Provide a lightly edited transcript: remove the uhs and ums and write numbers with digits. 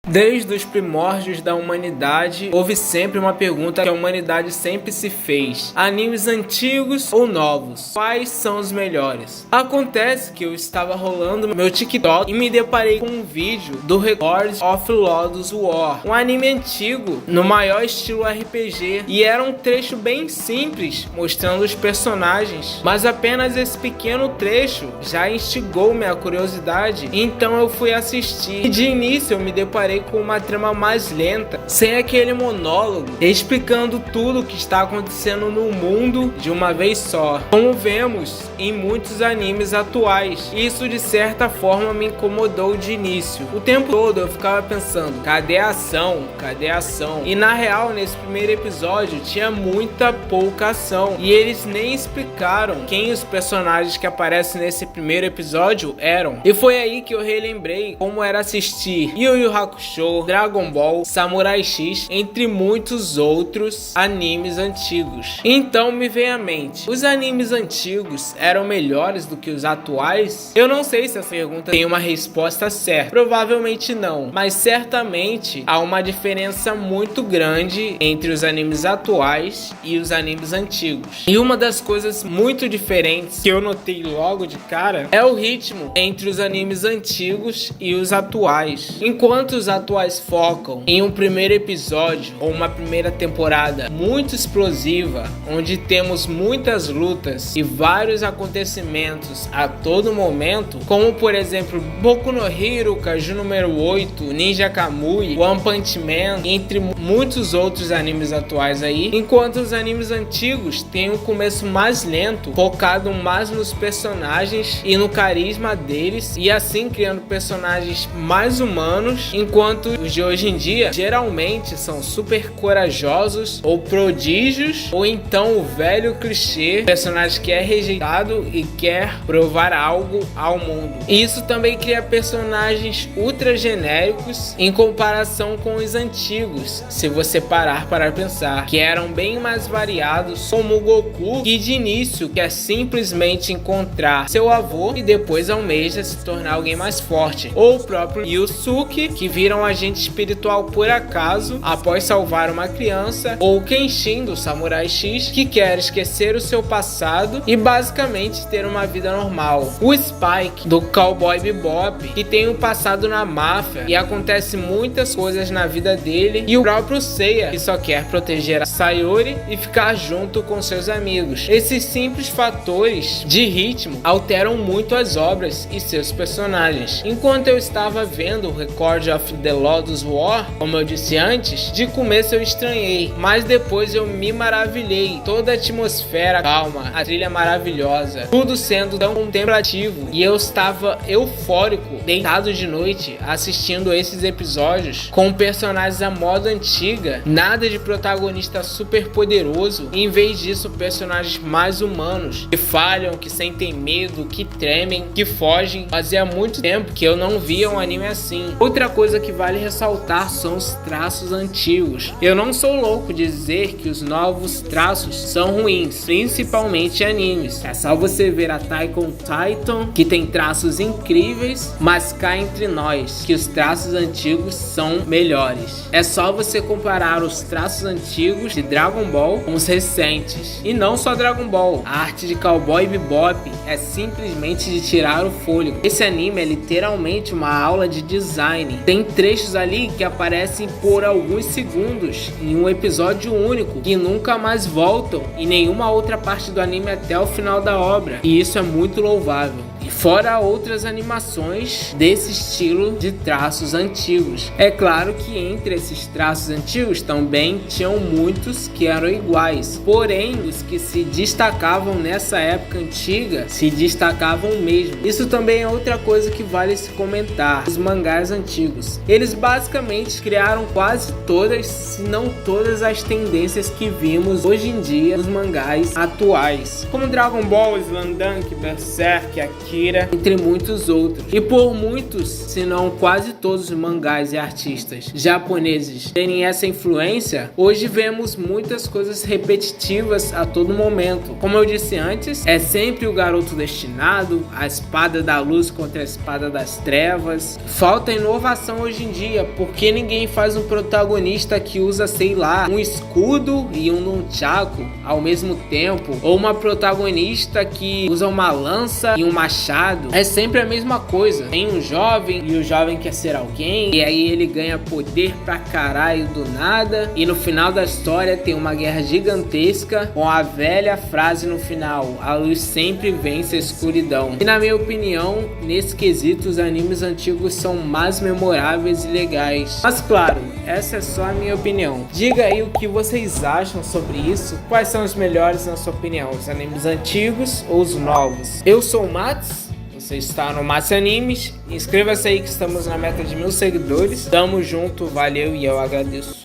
Desde os primórdios da humanidade, houve sempre uma pergunta que a humanidade sempre se fez: animes antigos ou novos? Quais são os melhores? Acontece que eu estava rolando meu TikTok e me deparei com um vídeo do Record of Lodoss War, um anime antigo no maior estilo RPG, e era um trecho bem simples mostrando os personagens, mas apenas esse pequeno trecho já instigou minha curiosidade, então eu fui assistir. E de início eu me deparei com uma trama mais lenta, sem aquele monólogo explicando tudo o que está acontecendo no mundo de uma vez só, como vemos em muitos animes atuais. Isso de certa forma me incomodou de início. O tempo todo eu ficava pensando: cadê a ação? Cadê a ação? E na real, nesse primeiro episódio tinha muita pouca ação, e eles nem explicaram quem os personagens que aparecem nesse primeiro episódio eram. E foi aí que eu relembrei como era assistir Yu Yu Hakusho, Dragon Ball, Samurai X, entre muitos outros animes antigos. Então me vem à mente: os animes antigos eram melhores do que os atuais? Eu não sei se essa pergunta tem uma resposta certa. Provavelmente não, mas certamente há uma diferença muito grande entre os animes atuais e os animes antigos. E uma das coisas muito diferentes que eu notei logo de cara é o ritmo entre os animes antigos e os atuais. Enquanto os atuais focam em um primeiro episódio ou uma primeira temporada muito explosiva, onde temos muitas lutas e vários acontecimentos a todo momento, como por exemplo Boku no Hero, Kaiju número 8, Ninja Kamui, One Punch Man, entre muitos outros animes atuais aí, enquanto os animes antigos têm um começo mais lento, focado mais nos personagens e no carisma deles, e assim criando personagens mais humanos, enquanto os de hoje em dia geralmente são super corajosos ou prodígios, ou então o velho clichê, personagem que é rejeitado e quer provar algo ao mundo. E isso também cria personagens ultra genéricos em comparação com os antigos, se você parar para pensar, que eram bem mais variados, como o Goku, que de início quer simplesmente encontrar seu avô e depois almeja se tornar alguém mais forte, ou o próprio Yusuke, que vira um agente espiritual por acaso após salvar uma criança, ou Kenshin do Samurai X, que quer esquecer o seu passado e basicamente ter uma vida normal. O Spike do Cowboy Bebop, que tem um passado na máfia e acontece muitas coisas na vida dele, e o próprio Seiya, que só quer proteger a Sayori e ficar junto com seus amigos. Esses simples fatores de ritmo alteram muito as obras e seus personagens. Enquanto eu estava vendo o Record of the Lodoss War, como eu disse antes, de começo eu estranhei, mas depois eu me maravilhei. Toda a atmosfera calma, a trilha maravilhosa, tudo sendo tão contemplativo, e eu estava eufórico, deitado de noite, assistindo esses episódios com personagens à moda antiga, nada de protagonista super poderoso, e em vez disso personagens mais humanos, que falham, que sentem medo, que tremem, que fogem. Fazia muito tempo que eu não via um anime assim. Outra coisa que vale ressaltar são os traços antigos. Eu não sou louco de dizer que os novos traços são ruins, principalmente animes. É só você ver Attack on Titan, que tem traços incríveis, mas cá entre nós, que os traços antigos são melhores. É só você comparar os traços antigos de Dragon Ball com os recentes. E não só Dragon Ball, a arte de Cowboy Bebop é simplesmente de tirar o fôlego. Esse anime é literalmente uma aula de design. Tem trechos ali que aparecem por alguns segundos em um episódio único, que nunca mais voltam em nenhuma outra parte do anime até o final da obra, e isso é muito louvável. E fora outras animações desse estilo de traços antigos. É claro que entre esses traços antigos também tinham muitos que eram iguais, porém os que se destacavam nessa época antiga se destacavam mesmo. Isso também é outra coisa que vale se comentar. Os mangás antigos, eles basicamente criaram quase todas, se não todas, as tendências que vimos hoje em dia nos mangás atuais, como Dragon Ball, Slandunk, Berserk, Akira, entre muitos outros. E por muitos, se não quase todos os mangás e artistas japoneses terem essa influência, hoje vemos muitas coisas repetitivas a todo momento. Como eu disse antes, é sempre o garoto destinado, a espada da luz contra a espada das trevas. Falta inovação hoje hoje em dia, por que ninguém faz um protagonista que usa, sei lá, um escudo e um nunchaku ao mesmo tempo? Ou uma protagonista que usa uma lança e um machado? É sempre a mesma coisa. Tem um jovem e o jovem quer ser alguém, e aí ele ganha poder pra caralho do nada, e no final da história tem uma guerra gigantesca com a velha frase no final: a luz sempre vence a escuridão. E na minha opinião, nesse quesito, os animes antigos são mais memoráveis e legais. Mas claro, essa é só a minha opinião. Diga aí o que vocês acham sobre isso. Quais são os melhores na sua opinião? Os animes antigos ou os novos? Eu sou o Mats. Você está no Mats Animes. Inscreva-se aí que estamos na meta de 1000 seguidores. Tamo junto, valeu e eu agradeço.